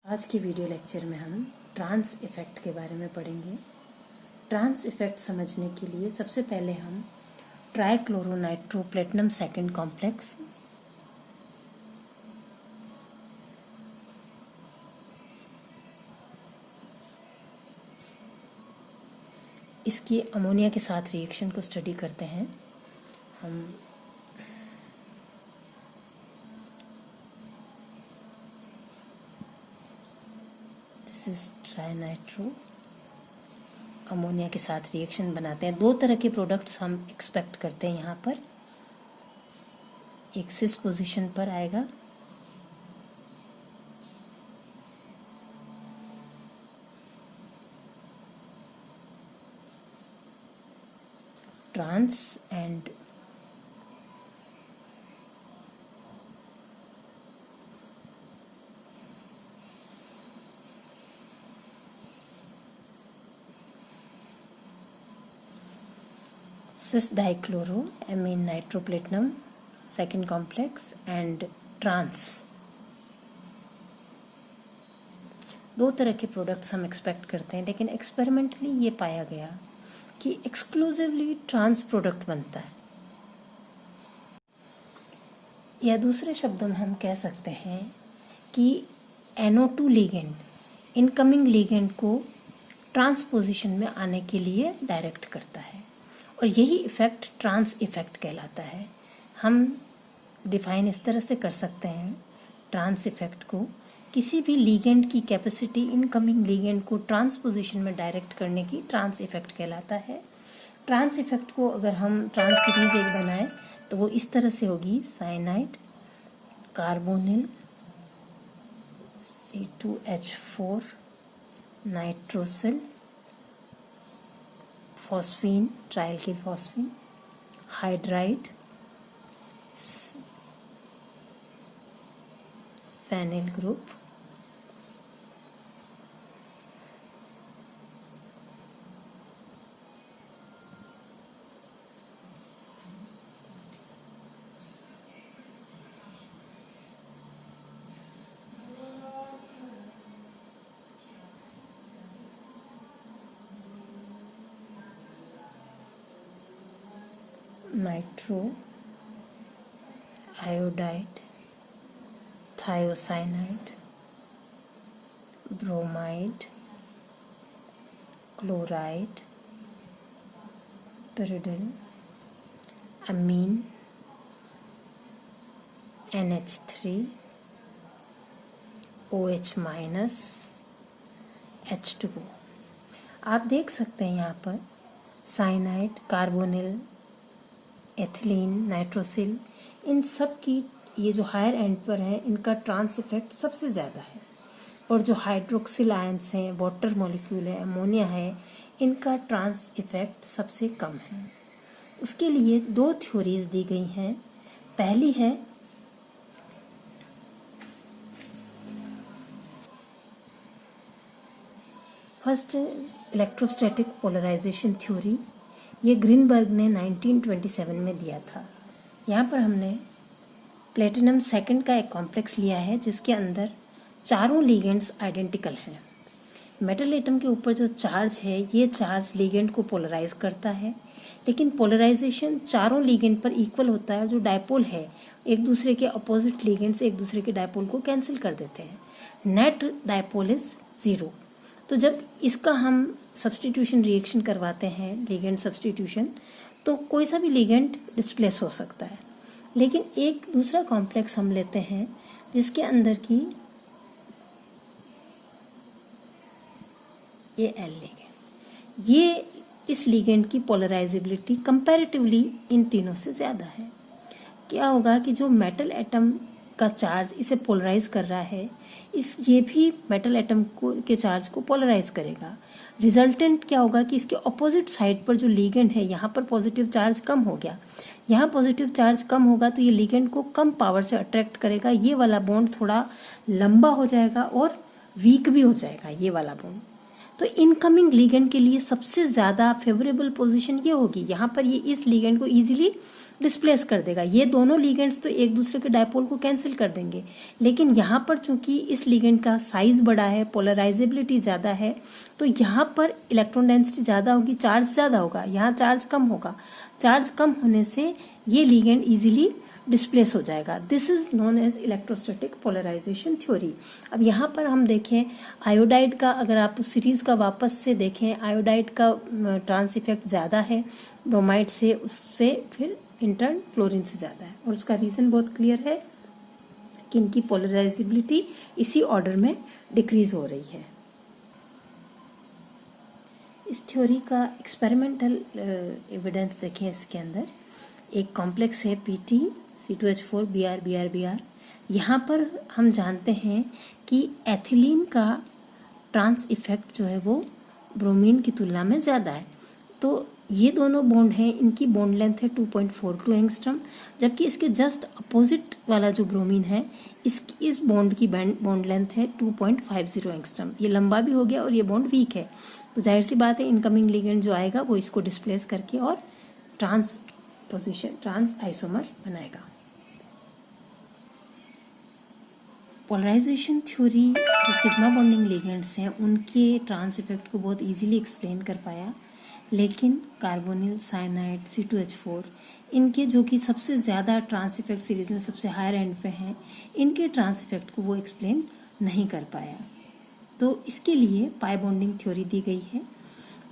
आज के video lecture में हम ट्रांस इफेक्ट के बारे में पढ़ेंगे। ट्रांस इफेक्ट समझने के लिए सबसे पहले हम ट्राइक्लोरोनाइट्रो प्लेटिनम सेकंड कॉम्प्लेक्स इसकी अमोनिया के साथ रिएक्शन को स्टडी करते हैं। हम ट्राइनाइट्रो अमोनिया के साथ रिएक्शन बनाते हैं। दो तरह के प्रोडक्ट्स हम एक्सपेक्ट करते हैं। यहाँ पर एक सिस पोजीशन पर आएगा trans and cis dichloro amine nitroplatinum second complex and trans। दो तरह के प्रोडक्ट्स हम एक्सपेक्ट करते हैं, लेकिन एक्सपेरिमेंटली ये पाया गया कि एक्सक्लूसिवली ट्रांस प्रोडक्ट बनता है, या दूसरे शब्दों में हम कह सकते हैं कि NO2 लिगेंड इनकमिंग लिगेंड को ट्रांसपोजिशन में आने के लिए डायरेक्ट करता है, और यही इफेक्ट ट्रांस इफेक्ट कहलाता है। हम डिफाइन इस तरह से कर सकते हैं ट्रांस इफेक्ट को, किसी भी लिगेंड की कैपेसिटी इनकमिंग लिगेंड को ट्रांसपोजिशन में डायरेक्ट करने की ट्रांस इफेक्ट कहलाता है। ट्रांस इफेक्ट को अगर हम ट्रांस सीरीज एक बनाएं तो वो इस तरह से होगी: cyanide carbonyl C2H4 nitrosyl phosphine trialkyl phosphine hydride phenyl group nitro iodide thiocyanide bromide chloride pyridine amine NH3 OH minus H2O। आप देख सकते हैं यहाँ पर साइनाइड कार्बोनिल एथिलीन नाइट्रोसिल, इन सब की ये जो हायर एंड पर है इनका ट्रांस इफेक्ट सबसे ज़्यादा है, और जो हाइड्रोक्सिल आयंस हैं, वाटर मॉलिक्यूल है, अमोनिया है, इनका ट्रांस इफेक्ट सबसे कम है। उसके लिए दो थ्योरीज दी गई हैं। पहली है फर्स्ट इलेक्ट्रोस्टैटिक पोलराइजेशन थ्योरी। ये ग्रीनबर्ग ने 1927 में दिया था। यहाँ पर हमने प्लेटिनम सेकंड का एक कॉम्प्लेक्स लिया है जिसके अंदर चारों लिगेंड्स आइडेंटिकल हैं। मेटल एटम के ऊपर जो चार्ज है ये चार्ज लिगेंड को पोलराइज करता है, लेकिन पोलराइजेशन चारों लिगेंड पर इक्वल होता है। जो डायपोल है एक दूसरे के अपोजिट लिगेंड्स एक दूसरे के डायपोल को कैंसिल कर देते हैं। Net dipole is 0। तो जब इसका हम सब्स्टिट्यूशन रिएक्शन करवाते हैं, लिगेंड सब्स्टिट्यूशन, तो कोई सा भी लिगेंड डिस्प्लेस हो सकता है। लेकिन एक दूसरा कॉम्प्लेक्स हम लेते हैं जिसके अंदर की ये एल लिगेंड, ये इस लिगेंड की पोलराइजेबिलिटी कंपैरेटिवली इन तीनों से ज़्यादा है। क्या होगा कि जो मेटल एटम का चार्ज इसे पोलराइज कर रहा है, ये भी मेटल एटम को के चार्ज को पोलराइज करेगा। रिजल्टेंट क्या होगा कि इसके ऑपोजिट साइड पर जो लिगेंड है, यहाँ पर पॉजिटिव चार्ज कम हो गया, यहाँ पॉजिटिव चार्ज कम होगा, तो ये लिगेंड को कम पावर से अट्रैक्ट करेगा। ये वाला बॉन्ड थोड़ा लंबा हो जाएगा और वीक भी हो जाएगा ये वाला बॉन्ड। तो इनकमिंग लिगेंड के लिए सबसे ज़्यादा फेवरेबल पोजीशन ये होगी। यहाँ पर ये इस लिगेंड को इजीली डिस्प्लेस कर देगा। ये दोनों लिगेंड्स तो एक दूसरे के डायपोल को कैंसिल कर देंगे, लेकिन यहाँ पर चूंकि इस लिगेंड का साइज बड़ा है, पोलराइजेबिलिटी ज़्यादा है, तो यहाँ पर इलेक्ट्रॉन डेंसिटी ज़्यादा होगी, चार्ज ज़्यादा होगा, यहाँ चार्ज कम होगा। चार्ज कम होने से ये लिगेंड इजीली डिस्प्लेस हो जाएगा। This is known as electrostatic polarisation theory. अब यहाँ पर हम देखें आयोडाइड का, अगर आप उस सीरीज का वापस से देखें, आयोडाइड का ट्रांस इफेक्ट ज़्यादा है ब्रोमाइड से, उससे फिर इंटर्न फ्लोरीन से ज़्यादा है, और उसका रीज़न बहुत क्लियर है कि इनकी पोलराइजेबिलिटी इसी ऑर्डर में डिक्रीज हो रही है। इस थ्योरी का एक्सपेरिमेंटल एविडेंस देखें। इसके अंदर एक कॉम्प्लेक्स है PT C2H4 Br। यहाँ पर हम जानते हैं कि एथिलीन का ट्रांस इफेक्ट जो है वो ब्रोमीन की तुलना में ज़्यादा है। तो ये दोनों बॉन्ड हैं, इनकी बॉन्ड लेंथ है 2.42 एंगस्ट्रम, जबकि इसके जस्ट अपोजिट वाला जो ब्रोमीन है इस बॉन्ड की बॉन्ड लेंथ है 2.50 एंगस्ट्रम। ये लंबा भी हो गया और ये बॉन्ड वीक है, तो जाहिर सी बात है इनकमिंग लिगेंड जो आएगा वो इसको डिस्प्लेस करके और ट्रांस आइसोमर बनाएगा। पोलराइजेशन थ्योरी जो सिग्मा बॉन्डिंग लिगेंड्स हैं उनके ट्रांस इफेक्ट को बहुत इजीली एक्सप्लेन कर पाया, लेकिन कार्बोनिल, साइनाइड, C2H4 इनके जो कि सबसे ज़्यादा ट्रांस इफेक्ट सीरीज में सबसे हायर एंड पे हैं, इनके ट्रांस इफेक्ट को वो एक्सप्लेन नहीं कर पाया। तो इसके लिए पाई बॉन्डिंग थ्योरी दी गई है।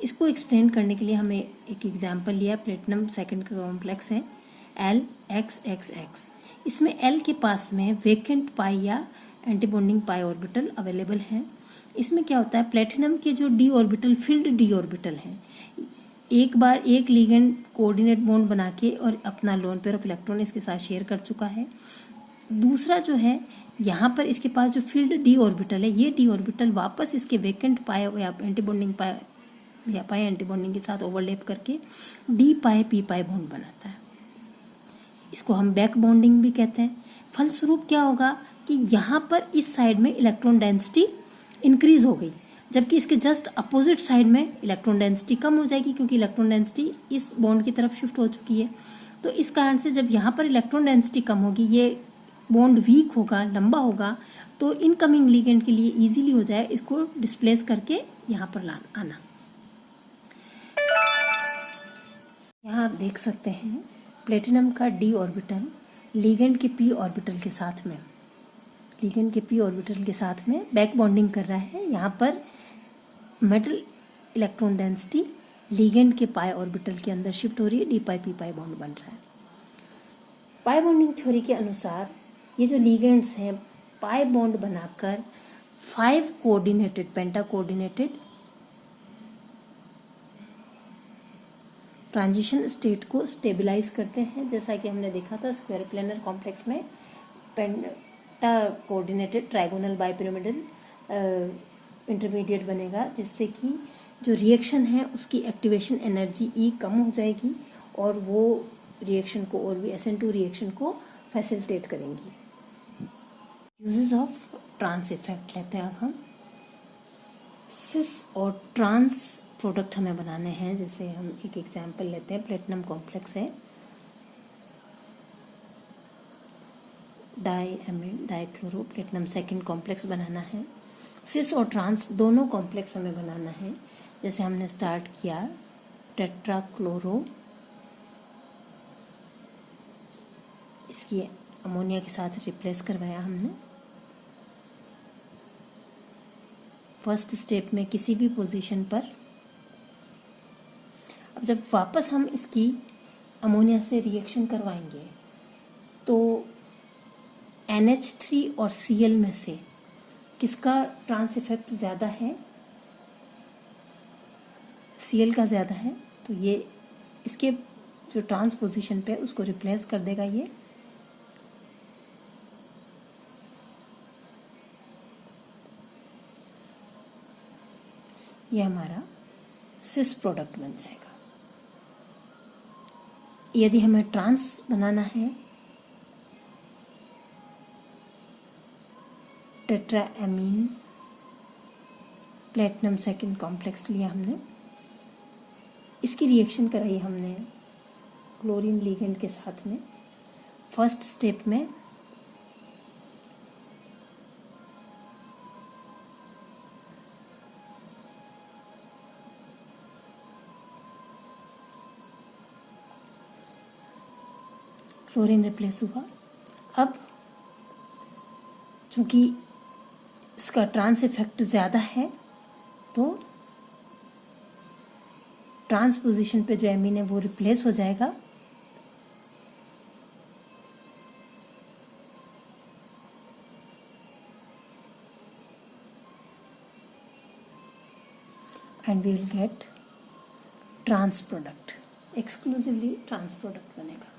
इसको एक्सप्लेन करने के लिए हमें एक एग्जाम्पल लिया, प्लेटिनम सेकंड का कॉम्प्लेक्स है LXXX। इसमें L के पास में वेकेंट पाई या एंटी बॉन्डिंग पाई ऑर्बिटल अवेलेबल है। इसमें क्या होता है, प्लेटिनम के जो D orbital field D orbital हैं, एक बार एक लिगेंड कोऑर्डिनेट बॉन्ड बना के और अपना लोन पेयर ऑफ इलेक्ट्रॉन इसके साथ शेयर कर चुका है। दूसरा जो है, यहाँ पर इसके पास जो फील्ड डी ऑर्बिटल है, ये डी ऑर्बिटल वापस इसके वेकेंट पाई या एंटी बॉन्डिंग पाई या पाई एंटी बॉन्डिंग के साथ ओवरलैप करके डी पाई पी पाई बॉन्ड बनाता है। इसको हम बैक बॉन्डिंग भी कहते हैं। फलस्वरूप क्या होगा कि यहाँ पर इस साइड में इलेक्ट्रॉन डेंसिटी इंक्रीज हो गई, जबकि इसके जस्ट अपोजिट साइड में इलेक्ट्रॉन डेंसिटी कम हो जाएगी, क्योंकि इलेक्ट्रॉन डेंसिटी इस बॉन्ड की तरफ शिफ्ट हो चुकी है। तो इस कारण से जब यहाँ पर इलेक्ट्रॉन डेंसिटी कम होगी, ये बॉन्ड वीक होगा, लंबा होगा, तो इनकमिंग लिगेंड के लिए इजीली हो जाए इसको डिस्प्लेस करके यहाँ पर आना। यहाँ आप देख सकते हैं प्लेटिनम का डी ऑर्बिटल लिगेंड के पी ऑर्बिटल के साथ में बैक बॉन्डिंग कर रहा है। यहाँ पर मेटल इलेक्ट्रॉन डेंसिटी लिगेंड के पाई ऑर्बिटल के अंदर शिफ्ट हो रही है, डी पाई पी पाई बॉन्ड बन रहा है। पाई बॉन्डिंग थ्योरी के अनुसार ये जो लिगेंड्स हैं पाई बॉन्ड बनाकर 5 coordinated penta coordinated transition state को स्टेबलाइज करते हैं। जैसा कि हमने देखा था स्क्वायर प्लेनर कॉम्प्लेक्स में penta coordinated trigonal bipyramidal intermediate बनेगा, जिससे कि जो रिएक्शन है उसकी एक्टिवेशन एनर्जी E कम हो जाएगी और वो रिएक्शन को और भी SN2 रिएक्शन को फैसिलिटेट करेंगी। यूजेस ऑफ ट्रांस इफेक्ट लेते हैं अब हम। सिस और ट्रांस प्रोडक्ट हमें बनाने हैं। जैसे हम एक एग्जांपल लेते हैं, प्लेटिनम कॉम्प्लेक्स है, डाईएमिड डाईक्लोरो प्लेटिनम सेकंड कॉम्प्लेक्स बनाना है। सिस और ट्रांस दोनों कॉम्प्लेक्स हमें बनाना है। जैसे हमने स्टार्ट किया टेट्राक्लोरो, इसकी अमोनिया के साथ रिप्लेस करवाया हमने। फर्स्ट स्टेप में किसी भी पोजीशन पर। अब जब वापस हम इसकी अमोनिया से रिएक्शन करवाएंगे तो NH3 और Cl में से किसका ट्रांस इफेक्ट ज़्यादा है? Cl का ज़्यादा है, तो ये इसके जो ट्रांस पोजीशन पे उसको रिप्लेस कर देगा। ये हमारा सिस प्रोडक्ट बन जाएगा। यदि हमें ट्रांस बनाना है, टेट्राएमीन प्लेटिनम सेकंड कॉम्प्लेक्स लिया हमने, इसकी रिएक्शन कराई हमने क्लोरीन लिगेंड के साथ में। फर्स्ट स्टेप में क्लोरीन रिप्लेस हुआ। अब चूंकि इसका ट्रांस इफेक्ट ज़्यादा है तो ट्रांस पोजीशन पे जो एमीन है वो रिप्लेस हो जाएगा। And we will get trans product, exclusively trans product बनेगा।